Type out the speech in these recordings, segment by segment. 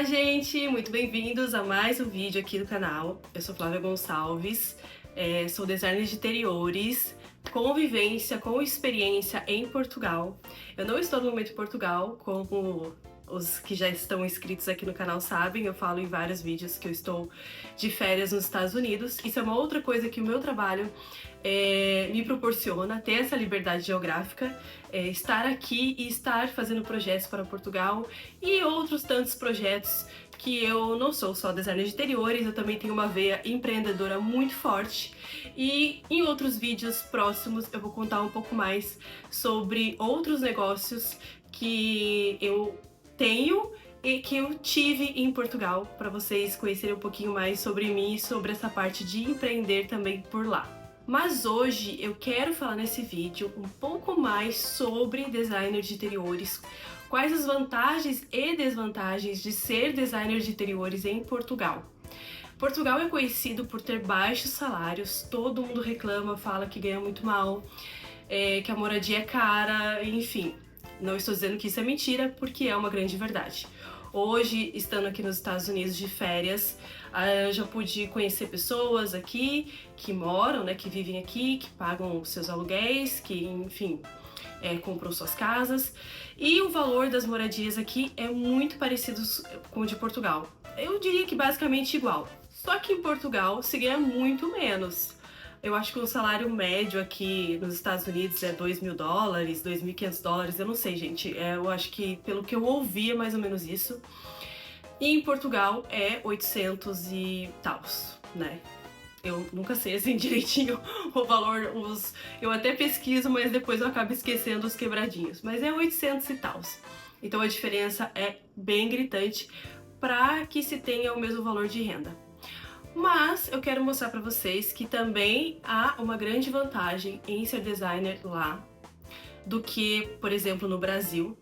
Olá, gente! Muito bem-vindos a mais um vídeo aqui do canal. Eu sou Flávia Gonçalves, sou designer de interiores, com vivência, com experiência em Portugal. Eu não estou no momento em Portugal, como os que já estão inscritos aqui no canal sabem, eu falo em vários vídeos que eu estou de férias nos Estados Unidos. Isso é uma outra coisa que o meu trabalho me proporciona, ter essa liberdade geográfica, estar aqui e estar fazendo projetos para Portugal e outros tantos projetos que eu não sou só designer de interiores, eu também tenho uma veia empreendedora muito forte. E em outros vídeos próximos eu vou contar um pouco mais sobre outros negócios que eu tenho e que eu tive em Portugal, para vocês conhecerem um pouquinho mais sobre mim e sobre essa parte de empreender também por lá. Mas hoje eu quero falar nesse vídeo um pouco mais sobre designer de interiores, quais as vantagens e desvantagens de ser designer de interiores em Portugal. Portugal é conhecido por ter baixos salários, todo mundo reclama, fala que ganha muito mal, que a moradia é cara, enfim. Não estou dizendo que isso é mentira, porque é uma grande verdade. Hoje, estando aqui nos Estados Unidos de férias, eu já pude conhecer pessoas aqui que moram, que vivem aqui, que pagam seus aluguéis, que, enfim, compram suas casas. E o valor das moradias aqui é muito parecido com o de Portugal. Eu diria que basicamente igual. Só que em Portugal se ganha muito menos. Eu acho que o salário médio aqui nos Estados Unidos é $2.000, $2.500, eu não sei, gente. Eu acho que, pelo que eu ouvi, é mais ou menos isso. E em Portugal é 800 e tals, né? Eu nunca sei assim direitinho o valor, eu até pesquiso, mas depois eu acabo esquecendo os quebradinhos. Mas é 800 e tals. Então a diferença é bem gritante para que se tenha o mesmo valor de renda. Mas eu quero mostrar para vocês que também há uma grande vantagem em ser designer lá do que, por exemplo, no Brasil,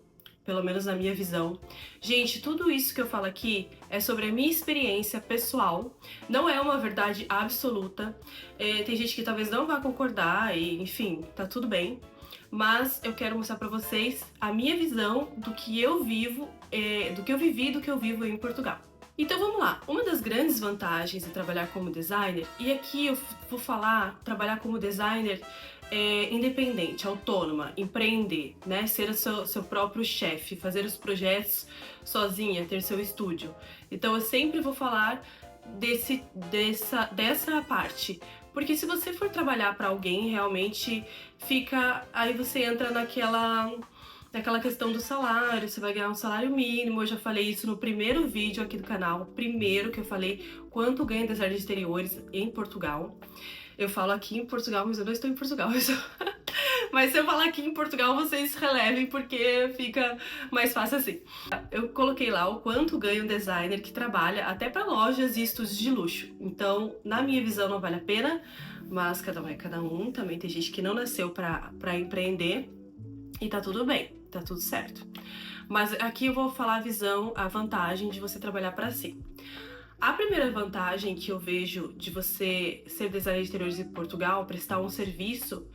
pelo menos na minha visão. Gente, tudo isso que eu falo aqui é sobre a minha experiência pessoal, não é uma verdade absoluta. Tem gente que talvez não vá concordar e, enfim, tá tudo bem. Mas eu quero mostrar para vocês a minha visão do que eu vivo, do que eu vivi e do que eu vivo em Portugal. Então vamos lá, uma das grandes vantagens de trabalhar como designer, e aqui eu vou falar trabalhar como designer independente, autônoma, empreender, né? Ser o seu próprio chefe, fazer os projetos sozinha, ter seu estúdio. Então eu sempre vou falar dessa parte, porque se você for trabalhar para alguém, realmente aí você entra naquela questão do salário, você vai ganhar um salário mínimo. Eu já falei isso no primeiro vídeo aqui do canal, primeiro que eu falei quanto ganha designer de exteriores em Portugal. Eu falo aqui em Portugal, mas eu não estou em Portugal. Mas se eu falar aqui em Portugal, vocês relevem, porque fica mais fácil assim. Eu coloquei lá o quanto ganha um designer que trabalha até para lojas e estúdios de luxo. Então, na minha visão, não vale a pena, mas cada um é cada um. Também tem gente que não nasceu para empreender e tá tudo bem, tá tudo certo. Mas aqui eu vou falar a vantagem de você trabalhar para si. A primeira vantagem que eu vejo de você ser designer de interiores em Portugal, prestar um serviço,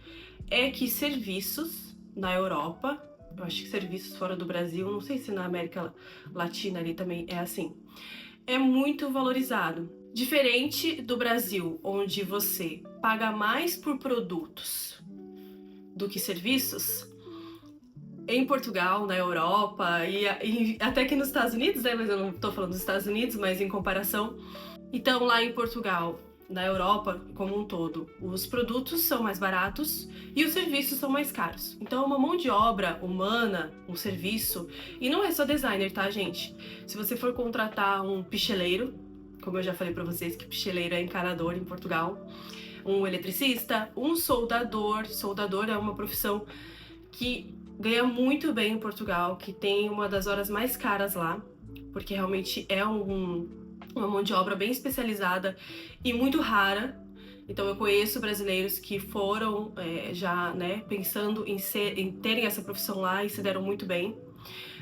é que serviços na Europa, eu acho que serviços fora do Brasil, não sei se na América Latina ali também é assim, é muito valorizado. Diferente do Brasil, onde você paga mais por produtos do que serviços, em Portugal, na Europa e até aqui nos Estados Unidos, né? Mas eu não tô falando dos Estados Unidos, mas em comparação. Então, lá em Portugal, na Europa como um todo, os produtos são mais baratos e os serviços são mais caros. Então, uma mão de obra humana, um serviço, e não é só designer, tá, gente? Se você for contratar um picheleiro, como eu já falei pra vocês que picheleiro é encanador em Portugal, um eletricista, um soldador. Soldador é uma profissão que ganha muito bem em Portugal, que tem uma das horas mais caras lá, porque realmente é uma mão de obra bem especializada e muito rara. Então eu conheço brasileiros que foram já, pensando em terem essa profissão lá e se deram muito bem.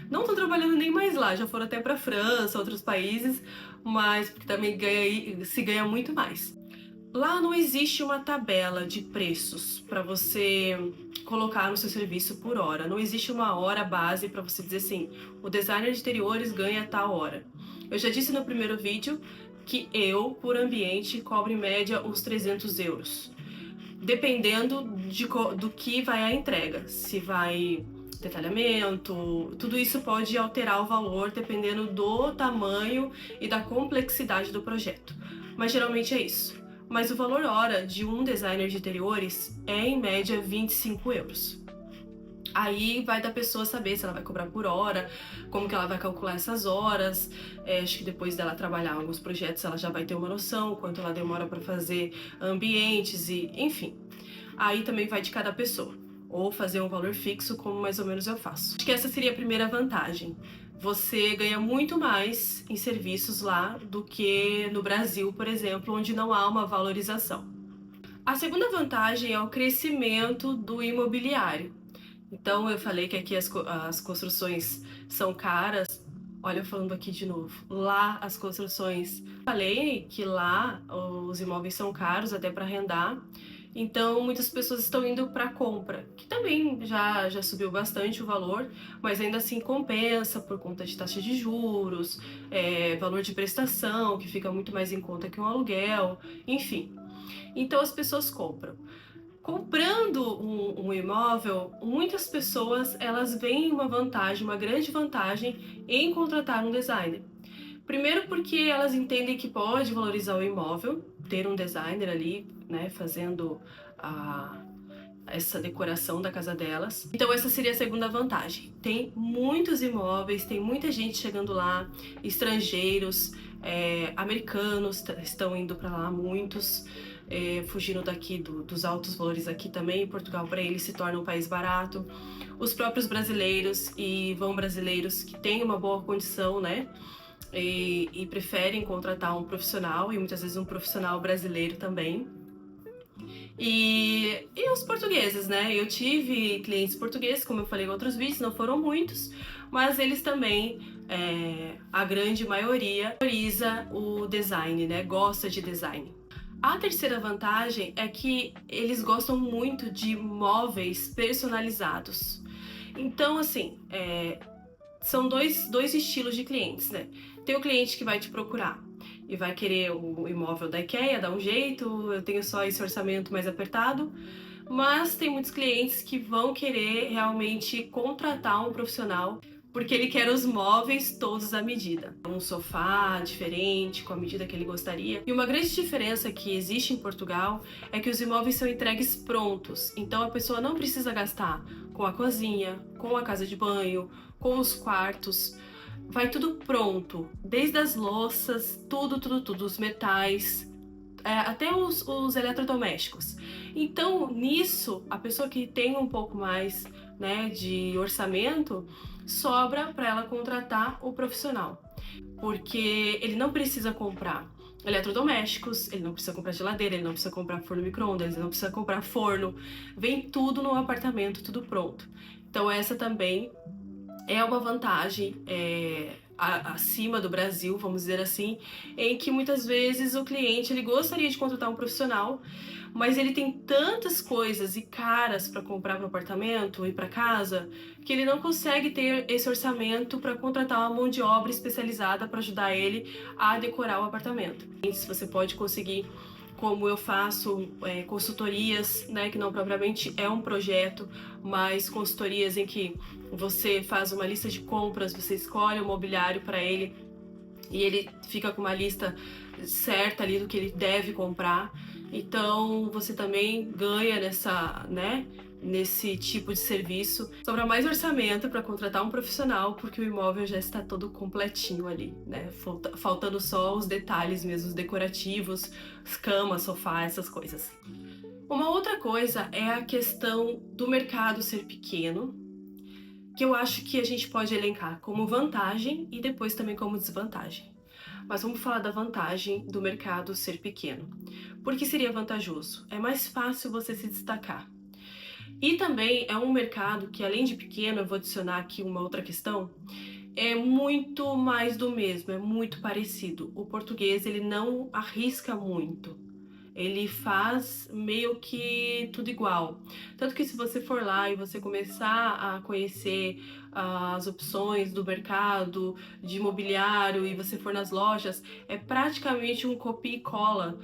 Não estão trabalhando nem mais lá, já foram até para França, outros países, mas porque também se ganha muito mais. Lá não existe uma tabela de preços para você colocar no seu serviço por hora. Não existe uma hora base para você dizer assim, o designer de interiores ganha tal hora. Eu já disse no primeiro vídeo que eu, por ambiente, cobro em média uns 300 euros. Dependendo do que vai a entrega. Se vai detalhamento, tudo isso pode alterar o valor dependendo do tamanho e da complexidade do projeto. Mas geralmente é isso. Mas o valor hora de um designer de interiores é em média 25 euros. Aí vai da pessoa saber se ela vai cobrar por hora, como que ela vai calcular essas horas. Acho que depois dela trabalhar alguns projetos ela já vai ter uma noção, quanto ela demora para fazer ambientes e enfim. Aí também vai de cada pessoa. Ou fazer um valor fixo, como mais ou menos eu faço. Acho que essa seria a primeira vantagem. Você ganha muito mais em serviços lá do que no Brasil, por exemplo, onde não há uma valorização. A segunda vantagem é o crescimento do imobiliário. Então, eu falei que aqui as construções são caras. Olha, eu falando aqui de novo. Lá, as construções... Falei que lá os imóveis são caros até para arrendar. Então, muitas pessoas estão indo para compra, que também já subiu bastante o valor, mas ainda assim compensa por conta de taxa de juros, valor de prestação, que fica muito mais em conta que um aluguel, enfim. Então, as pessoas compram. Comprando um imóvel, muitas pessoas elas veem uma vantagem, uma grande vantagem em contratar um designer. Primeiro porque elas entendem que pode valorizar o imóvel, ter um designer ali, né, fazendo essa decoração da casa delas. Então essa seria a segunda vantagem. Tem muitos imóveis, tem muita gente chegando lá, estrangeiros, americanos estão indo para lá, muitos. Fugindo daqui dos altos valores aqui também. Portugal para eles se torna um país barato. Os próprios brasileiros e vão brasileiros que têm uma boa condição, né? E preferem contratar um profissional e muitas vezes um profissional brasileiro também. E os portugueses, né? Eu tive clientes portugueses, como eu falei em outros vídeos, não foram muitos, mas eles também, a grande maioria, valoriza o design, né? Gosta de design. A terceira vantagem é que eles gostam muito de móveis personalizados. Então, assim, são dois estilos de clientes, né? Tem o cliente que vai te procurar e vai querer o imóvel da IKEA, dá um jeito, eu tenho só esse orçamento mais apertado. Mas tem muitos clientes que vão querer realmente contratar um profissional porque ele quer os móveis todos à medida. Um sofá diferente, com a medida que ele gostaria. E uma grande diferença que existe em Portugal é que os imóveis são entregues prontos. Então a pessoa não precisa gastar com a cozinha, com a casa de banho, com os quartos. Vai tudo pronto, desde as louças, tudo, os metais, até os eletrodomésticos. Então, nisso, a pessoa que tem um pouco mais, né, de orçamento, sobra para ela contratar o profissional, porque ele não precisa comprar eletrodomésticos, ele não precisa comprar geladeira, ele não precisa comprar forno micro-ondas, ele não precisa comprar forno, vem tudo no apartamento, tudo pronto. Então essa também é uma vantagem acima do Brasil, vamos dizer assim, em que muitas vezes o cliente ele gostaria de contratar um profissional, mas ele tem tantas coisas e caras para comprar para o apartamento e para casa que ele não consegue ter esse orçamento para contratar uma mão de obra especializada para ajudar ele a decorar o apartamento. Se você pode conseguir, como eu faço, consultorias, né, que não propriamente é um projeto, mas consultorias em que você faz uma lista de compras, você escolhe o mobiliário para ele e ele fica com uma lista certa ali do que ele deve comprar. Então você também ganha nesse tipo de serviço. Sobra mais orçamento para contratar um profissional porque o imóvel já está todo completinho ali, né? Faltando só os detalhes mesmo, os decorativos, cama, sofá, essas coisas. Uma outra coisa é a questão do mercado ser pequeno, que eu acho que a gente pode elencar como vantagem e depois também como desvantagem. Mas vamos falar da vantagem do mercado ser pequeno. Por que seria vantajoso? É mais fácil você se destacar. E também é um mercado que, além de pequeno, eu vou adicionar aqui uma outra questão, é muito mais do mesmo, é muito parecido. O português, ele não arrisca muito. ele faz meio que tudo igual. Tanto que se você for lá e você começar a conhecer as opções do mercado de imobiliário e você for nas lojas, é praticamente um copia e cola.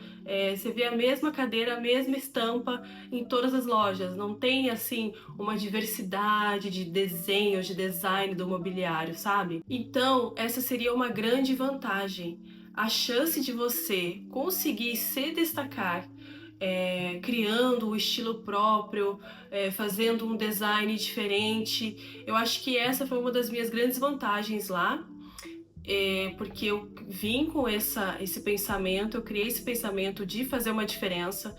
Você vê a mesma cadeira, a mesma estampa em todas as lojas. Não tem assim uma diversidade de desenhos, de design do mobiliário, sabe? Então, essa seria uma grande vantagem. A chance de você conseguir se destacar criando um estilo próprio, fazendo um design diferente. Eu acho que essa foi uma das minhas grandes vantagens lá, porque eu vim com esse pensamento, eu criei esse pensamento de fazer uma diferença,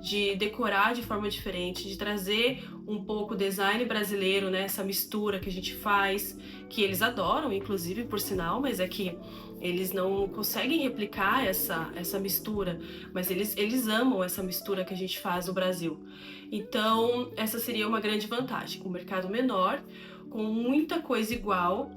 de decorar de forma diferente, de trazer um pouco o design brasileiro, né, essa mistura que a gente faz, que eles adoram, inclusive, por sinal, mas é que eles não conseguem replicar essa mistura, mas eles amam essa mistura que a gente faz no Brasil. Então, essa seria uma grande vantagem. Um mercado menor, com muita coisa igual,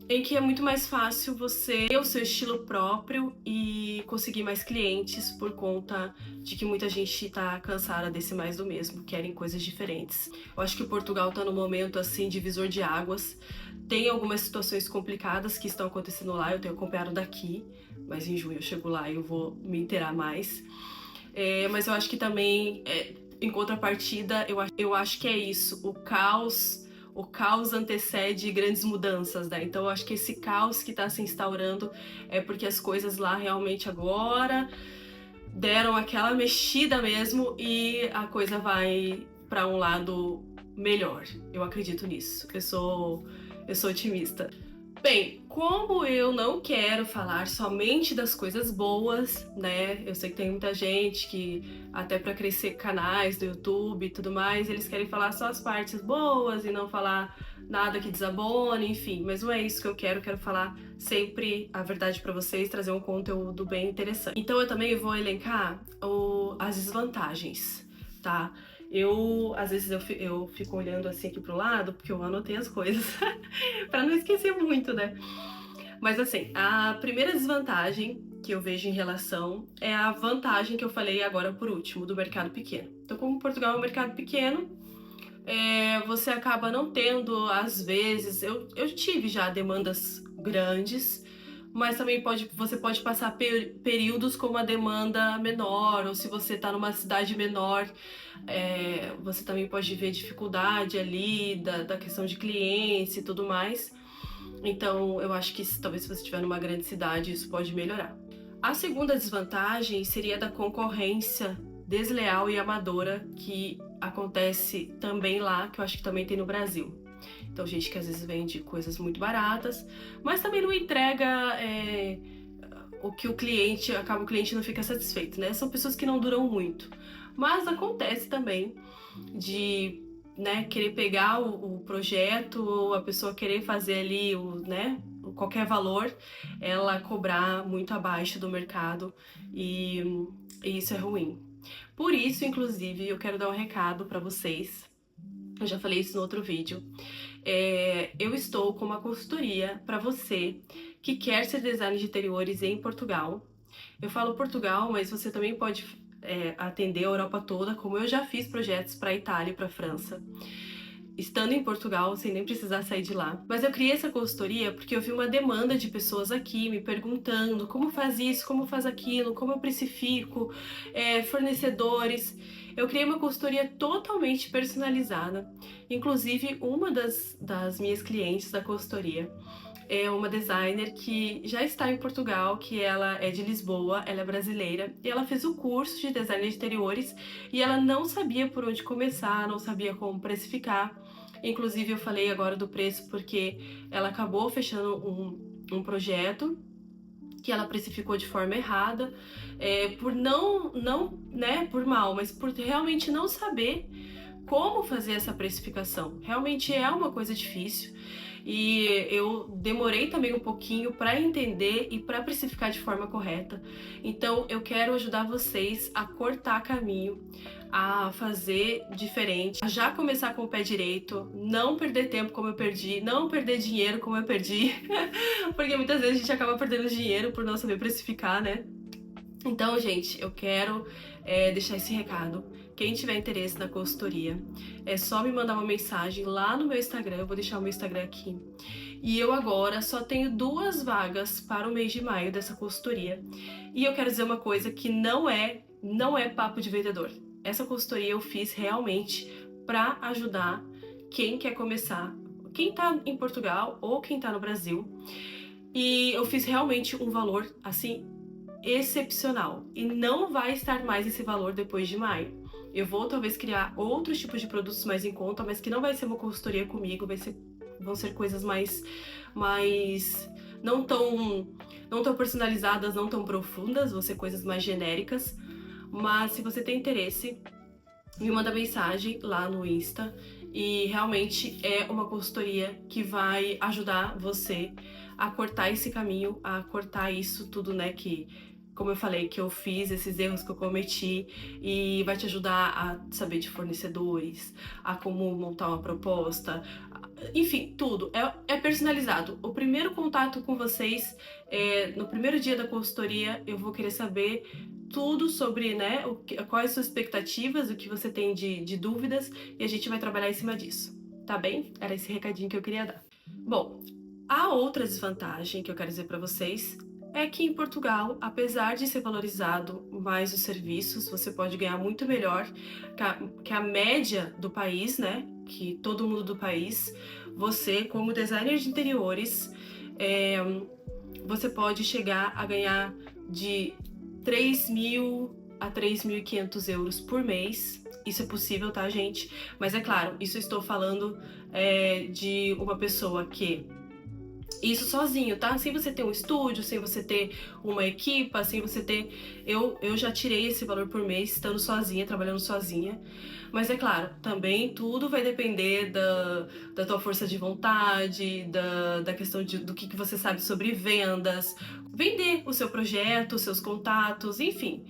em que é muito mais fácil você ter o seu estilo próprio e conseguir mais clientes por conta de que muita gente tá cansada desse mais do mesmo, querem coisas diferentes. Eu acho que Portugal tá num momento assim divisor de águas. Tem algumas situações complicadas que estão acontecendo lá, eu tenho acompanhado daqui, mas em junho eu chego lá e eu vou me inteirar mais. Mas eu acho que também, em contrapartida, eu acho que é isso, o caos antecede grandes mudanças, né? Então eu acho que esse caos que está se instaurando é porque as coisas lá realmente agora deram aquela mexida mesmo e a coisa vai para um lado melhor. Eu acredito nisso. Eu sou otimista. Bem, como eu não quero falar somente das coisas boas, né? Eu sei que tem muita gente que, até para crescer canais do YouTube e tudo mais, eles querem falar só as partes boas e não falar nada que desabone, enfim. Mas não é isso que eu quero falar sempre a verdade para vocês, trazer um conteúdo bem interessante. Então eu também vou elencar as desvantagens, tá? Às vezes eu fico olhando assim aqui pro lado, porque eu anotei as coisas, pra não esquecer muito, né? Mas assim, a primeira desvantagem que eu vejo em relação é a vantagem que eu falei agora por último, do mercado pequeno. Então, como Portugal é um mercado pequeno, você acaba não tendo, às vezes, eu tive já demandas grandes, mas também você pode passar períodos com uma demanda menor, ou se você está numa cidade menor, você também pode ver dificuldade ali da questão de clientes e tudo mais. Então, eu acho que talvez se você estiver numa grande cidade, isso pode melhorar. A segunda desvantagem seria da concorrência desleal e amadora que acontece também lá, que eu acho que também tem no Brasil. Então, gente que às vezes vende coisas muito baratas, mas também não entrega o que o cliente não fica satisfeito, né? São pessoas que não duram muito. Mas acontece também de, né, querer pegar o projeto, ou a pessoa querer fazer ali qualquer valor, ela cobrar muito abaixo do mercado e isso é ruim. Por isso, inclusive, eu quero dar um recado para vocês. Eu já falei isso no outro vídeo. Eu estou com uma consultoria para você que quer ser designer de interiores em Portugal. Eu falo Portugal, mas você também pode atender a Europa toda, como eu já fiz projetos para Itália e para França, estando em Portugal, sem nem precisar sair de lá. Mas eu criei essa consultoria porque eu vi uma demanda de pessoas aqui me perguntando como faz isso, como faz aquilo, como eu precifico, fornecedores. Eu criei uma consultoria totalmente personalizada. Inclusive, uma das minhas clientes da consultoria é uma designer que já está em Portugal, que ela é de Lisboa, ela é brasileira, e ela fez o curso de design de interiores e ela não sabia por onde começar, não sabia como precificar. Inclusive, eu falei agora do preço porque ela acabou fechando um projeto que ela precificou de forma errada, por por mal, mas por realmente não saber como fazer essa precificação. Realmente é uma coisa difícil e eu demorei também um pouquinho para entender e para precificar de forma correta. Então eu quero ajudar vocês a cortar caminho, a fazer diferente, a já começar com o pé direito, não perder tempo como eu perdi, não perder dinheiro como eu perdi, porque muitas vezes a gente acaba perdendo dinheiro por não saber precificar, né? Então, gente, eu quero deixar esse recado. Quem tiver interesse na consultoria, é só me mandar uma mensagem lá no meu Instagram. Eu vou deixar o meu Instagram aqui. E eu agora só tenho 2 vagas para o mês de maio dessa consultoria. E eu quero dizer uma coisa que não é papo de vendedor. Essa consultoria eu fiz realmente para ajudar quem quer começar, quem tá em Portugal ou quem tá no Brasil. E eu fiz realmente um valor assim excepcional e não vai estar mais esse valor depois de maio. Eu vou talvez criar outros tipos de produtos mais em conta, mas que não vai ser uma consultoria comigo, vão ser coisas mais não tão personalizadas, não tão profundas, vão ser coisas mais genéricas. Mas se você tem interesse, me manda mensagem lá no Insta e realmente é uma consultoria que vai ajudar você a cortar esse caminho, a cortar isso tudo, né, que, como eu falei, que eu fiz, esses erros que eu cometi, e vai te ajudar a saber de fornecedores, a como montar uma proposta, enfim, tudo. É personalizado. O primeiro contato com vocês, no primeiro dia da consultoria, eu vou querer saber tudo sobre, né, quais suas expectativas, o que você tem de dúvidas, e a gente vai trabalhar em cima disso, tá bem? Era esse recadinho que eu queria dar. Bom, a outra desvantagem que eu quero dizer para vocês é que em Portugal, apesar de ser valorizado mais os serviços, você pode ganhar muito melhor que a média do país, né? Que todo mundo do país, você, como designer de interiores, você pode chegar a ganhar de 3.000 a 3.500 euros por mês. Isso é possível, tá, gente? Mas é claro, isso eu estou falando de uma pessoa que... Isso sozinho, tá? Sem você ter um estúdio, sem você ter uma equipa, sem você ter... Eu já tirei esse valor por mês estando sozinha, trabalhando sozinha. Mas é claro, também tudo vai depender da tua força de vontade, da questão do que você sabe sobre vendas, vender o seu projeto, os seus contatos, enfim.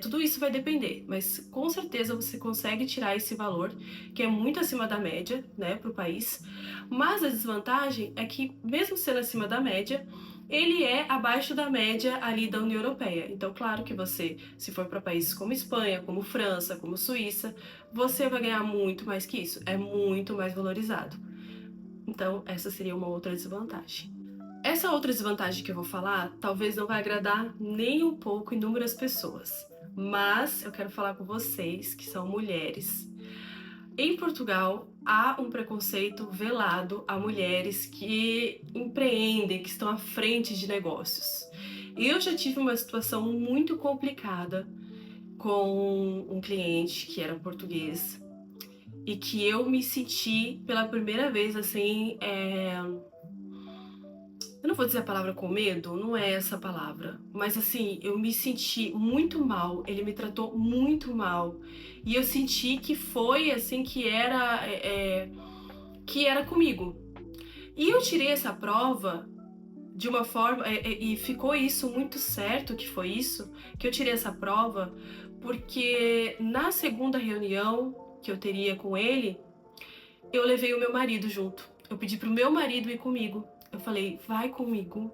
Tudo isso vai depender, mas com certeza você consegue tirar esse valor, que é muito acima da média, né, pro país. Mas a desvantagem é que, mesmo sendo acima da média, ele é abaixo da média ali da União Europeia. Então, claro que você, se for para países como Espanha, como França, como Suíça, você vai ganhar muito mais que isso. É muito mais valorizado. Então, essa seria uma outra desvantagem. Essa outra desvantagem que eu vou falar, talvez não vai agradar nem um pouco inúmeras pessoas. Mas eu quero falar com vocês, que são mulheres. Em Portugal, há um preconceito velado a mulheres que empreendem, que estão à frente de negócios. Eu já tive uma situação muito complicada com um cliente que era português e que eu me senti pela primeira vez assim, eu não vou dizer a palavra com medo, não é essa a palavra, mas assim, eu me senti muito mal, ele me tratou muito mal e eu senti que foi assim que era comigo. E eu tirei essa prova de uma forma, e ficou isso muito certo que foi isso, que eu tirei essa prova, porque na segunda reunião que eu teria com ele, eu levei o meu marido junto. Eu pedi pro meu marido ir comigo. Eu falei, vai comigo,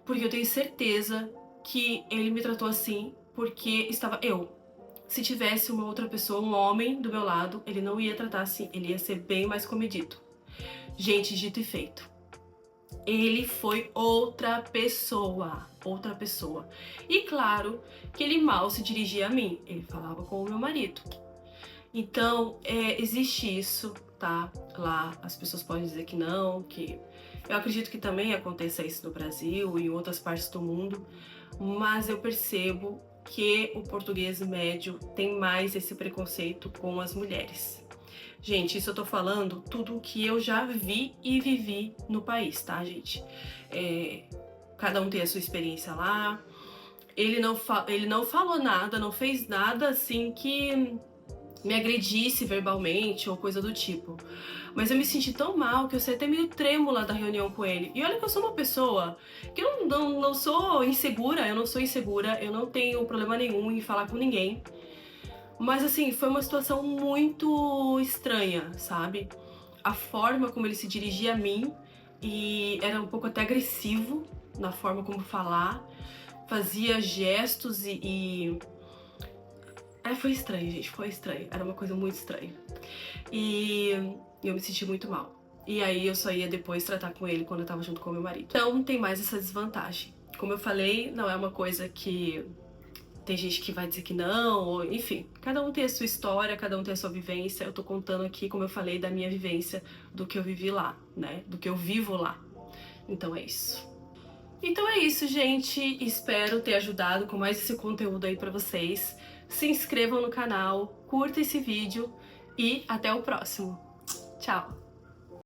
porque eu tenho certeza que ele me tratou assim porque estava eu. Se tivesse uma outra pessoa, um homem do meu lado, ele não ia tratar assim, ele ia ser bem mais comedido. Gente, dito e feito. Ele foi outra pessoa, outra pessoa. E claro que ele mal se dirigia a mim, ele falava com o meu marido. Então, existe isso, tá? Lá as pessoas podem dizer que não, que... Eu acredito que também aconteça isso no Brasil e em outras partes do mundo, mas eu percebo que o português médio tem mais esse preconceito com as mulheres. Gente, isso eu tô falando tudo que eu já vi e vivi no país, tá, gente? Cada um tem a sua experiência lá. Ele não falou nada, não fez nada assim que me agredisse verbalmente ou coisa do tipo. Mas eu me senti tão mal que eu saí até meio trêmula da reunião com ele. E olha que eu sou uma pessoa que eu não sou insegura, eu não sou insegura, eu não tenho problema nenhum em falar com ninguém. Mas assim, foi uma situação muito estranha, sabe? A forma como ele se dirigia a mim, e era um pouco até agressivo na forma como falar. fazia gestos foi estranho, gente, foi estranho. Era uma coisa muito estranha. E eu me senti muito mal. E aí eu só ia depois tratar com ele quando eu tava junto com o meu marido. Então tem mais essa desvantagem. Como eu falei, não é uma coisa que tem gente que vai dizer que não, ou enfim. Cada um tem a sua história, cada um tem a sua vivência. Eu tô contando aqui, como eu falei, da minha vivência, do que eu vivi lá, né? Do que eu vivo lá. Então é isso. Então é isso, gente. Espero ter ajudado com mais esse conteúdo aí pra vocês. Se inscrevam no canal, curta esse vídeo e até o próximo. Tchau!